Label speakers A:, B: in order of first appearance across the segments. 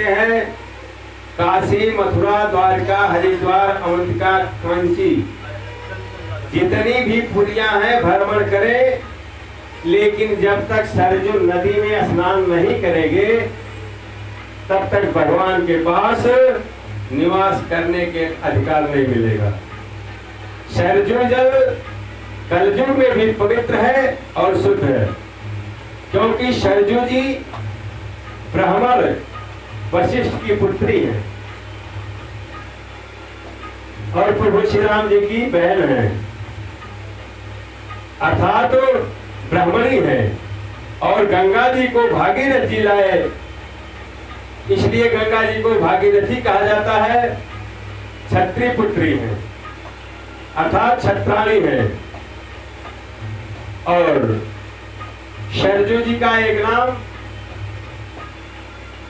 A: हैं काशी, मथुरा, द्वारका, हरिद्वार, अवंतिका, कांची, जितनी भी पुरियां हैं भ्रमण करें, लेकिन जब तक सरजू नदी में स्नान नहीं करेंगे तब तक भगवान के पास निवास करने के अधिकार नहीं मिलेगा। सरजू जल कलयुग में भी पवित्र है और शुद्ध है, क्योंकि सरजू जी ब्राह्मण वशिष्ठ की पुत्री है और प्रभु श्री राम जी की बहन है, अर्थात ब्राह्मणी है। और गंगा जी को भागीरथी लाए, इसलिए गंगा जी को भागीरथी कहा जाता है। क्षत्रिय पुत्री है अर्थात क्षत्राणी है। और सरजू जी का एक नाम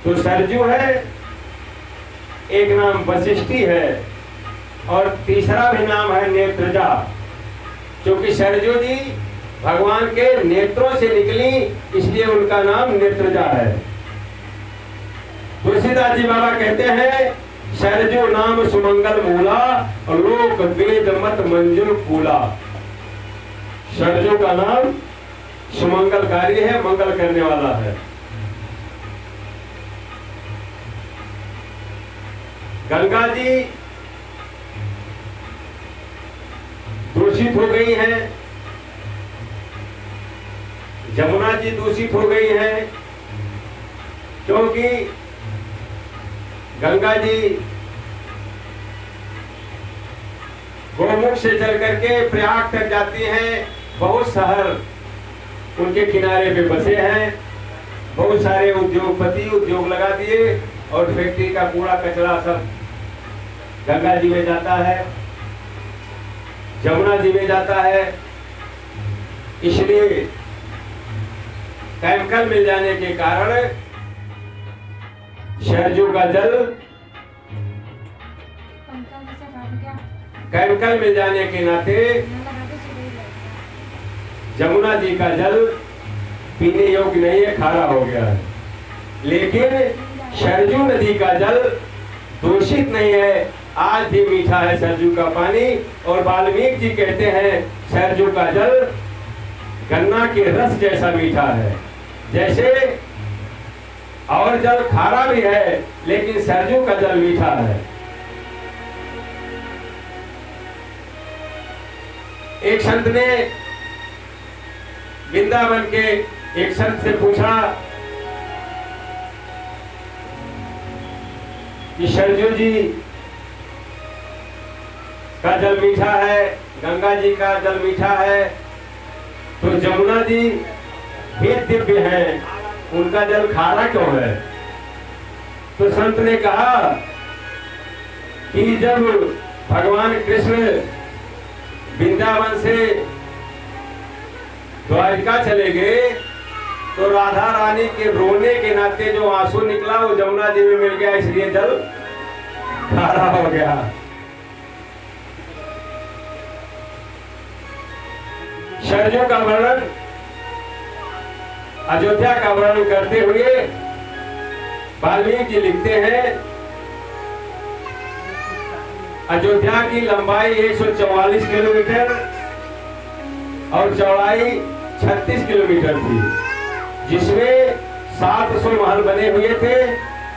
A: तो सरजू है, एक नाम वशिष्ठी है और तीसरा भी नाम है नेत्रजा, क्योंकि सरजू जी भगवान के नेत्रों से निकली, इसलिए उनका नाम नेत्रजा है। तुलसीदास जी बाबा कहते हैं सरजू नाम सुमंगल मूला, लोक वेद मत मंजुल फूला। सरजू का नाम सुमंगलकारी है, मंगल करने वाला है। गंगा जी दूषित हो गई हैं, जमुना जी दूषित हो गई हैं, क्योंकि गंगा जी गोमुख से चल करके प्रयाग तक जाती हैं। बहुत शहर उनके किनारे पे बसे हैं, बहुत सारे उद्योगपति उद्योग लगा दिए और फैक्ट्री का कूड़ा कचरा सब गंगा जी में जाता है, जमुना जी में जाता है। इसलिए केमिकल मिल जाने के कारण सरजू का जल, केमिकल मिल जाने के नाते जमुना जी का जल पीने योग्य नहीं है, खारा हो गया है। लेकिन सरजू नदी का जल दूषित नहीं है, आज भी मीठा है सरजू का पानी। और वाल्मीकि जी कहते हैं सरजू का जल गन्ना के रस जैसा मीठा है। जैसे और जल खारा भी है, लेकिन सरजू का जल मीठा है। एक संत ने वृंदावन के एक संत से पूछा कि सरजू जी का जल मीठा है, गंगा जी का जल मीठा है, तो जमुना जी भी दिव्य हैं, उनका जल खारा क्यों है? तो संत ने कहा कि जब भगवान कृष्ण वृंदावन से द्वारिका चले गए तो राधा रानी के रोने के नाते जो आंसू निकला वो जमुना जी में मिल गया, इसलिए जल खारा हो गया। सरजू का वर्णन, अयोध्या का वर्णन करते हुए वाल्मीकि जी लिखते हैं अयोध्या की लंबाई 144 किलोमीटर और चौड़ाई 36 किलोमीटर थी, जिसमें 700 महल बने हुए थे,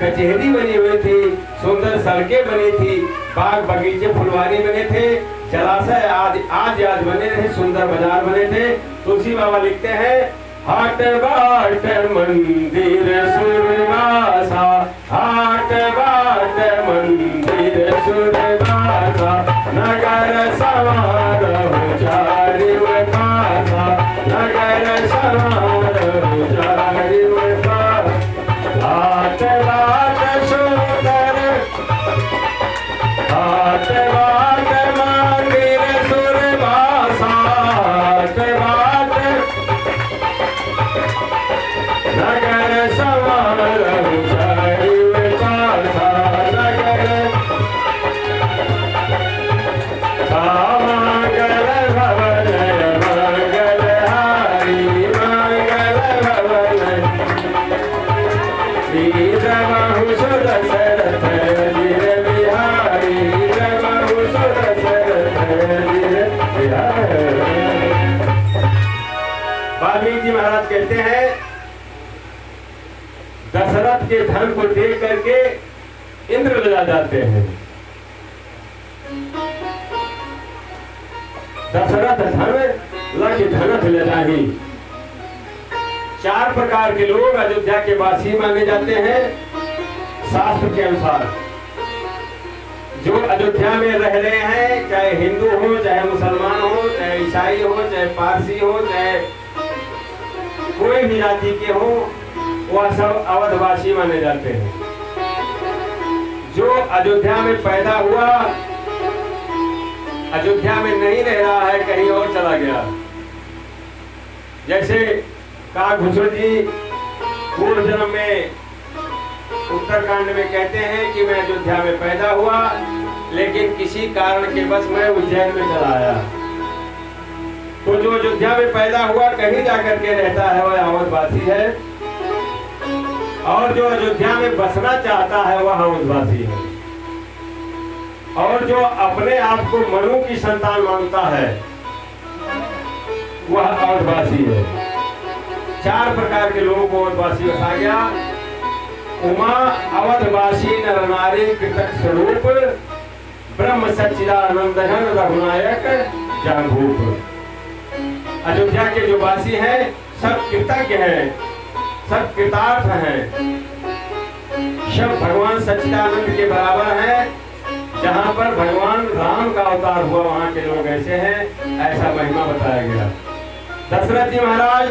A: कचहरी बनी हुई थी, सुंदर सड़कें बनी थी, बाग बगीचे फुलवारी बने थे, जलाशय आज बने थे, सुंदर बाजार बने थे। तुलसी बाबा लिखते हैं हाट बाट मंदिर सुरवासा, हाट बाट मंदिर सुरवासा, नगर समारोह चारिव खासा, नगर समारोह चारिव खासा। हाट बाट सुंदर, हाट बाट मंदिर सुरवासा, हाट बाट नगर समारोह चारिव खासा। जी महाराज कहते हैं, दशरथ के धन को देख करके इंद्र लजा जाते हैं। दशरथ धन लग धनथ लजाही। 4 प्रकार के लोग अयोध्या के वासी माने जाते हैं शास्त्र के अनुसार। जो अयोध्या में रह रहे हैं, चाहे हिंदू हो, चाहे मुसलमान हो, चाहे ईसाई हो, चाहे पारसी हो, चाहे कोई भी जाति के हो, वह सब अवधवासी माने जाते हैं। जो अयोध्या में पैदा हुआ, अयोध्या में नहीं रह रहा है, कहीं और चला गया। जैसे काकभूषण जी पूर्व जन्म में उत्तरकांड में कहते हैं कि मैं अयोध्या में पैदा हुआ, लेकिन किसी कारण के बस मैं उज्जैन में चला आया। तो जो अयोध्या में पैदा हुआ कहीं जाकर के रहता है वह अवधवासी है, और जो अयोध्या में बसना चाहता है वह अवधवासी है, और जो अपने आप को मनु की संतान मानता है वह अवधवासी है। 4 प्रकार के लोगों को अवधवासी बता गया। उमा अवधवासी नर नारी कृतक स्वरूप, ब्रह्म सच्चिदानंद रघुनायक जहभूप। अयोध्या के जो वासी हैं सब कृतज्ञ हैं, सब कृतार्थ हैं, सब भगवान सच्चिदानंद के बराबर हैं। जहाँ पर भगवान राम का अवतार हुआ वहाँ के लोग ऐसे हैं, ऐसा महिमा बताया गया। दशरथ जी महाराज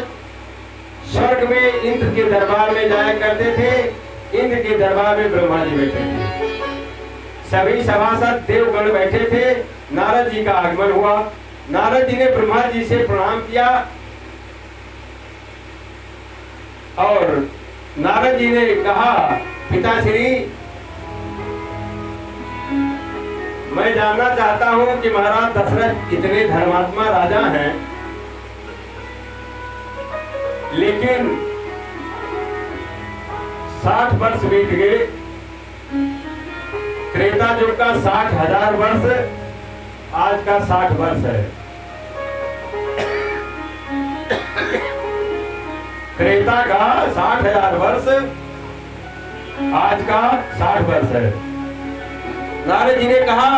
A: स्वर्ग में इंद्र के दरबार में जाया करते थे। इंद्र के दरबार में ब्रह्मा जी बैठे थे, सभी सभासद देवगण बैठे थे। नारद जी का आगमन हुआ। नारद जी ने ब्रह्मा जी से प्रणाम किया और नारद जी ने कहा, पिताश्री मैं जानना चाहता हूं कि महाराज दशरथ इतने धर्मात्मा राजा हैं, लेकिन 60 वर्ष बीत गए। त्रेता युग का 60,000 वर्ष, आज का 60 वर्ष है। त्रेता का 60,000 वर्ष, आज का 60 वर्ष है। नारद जी ने कहा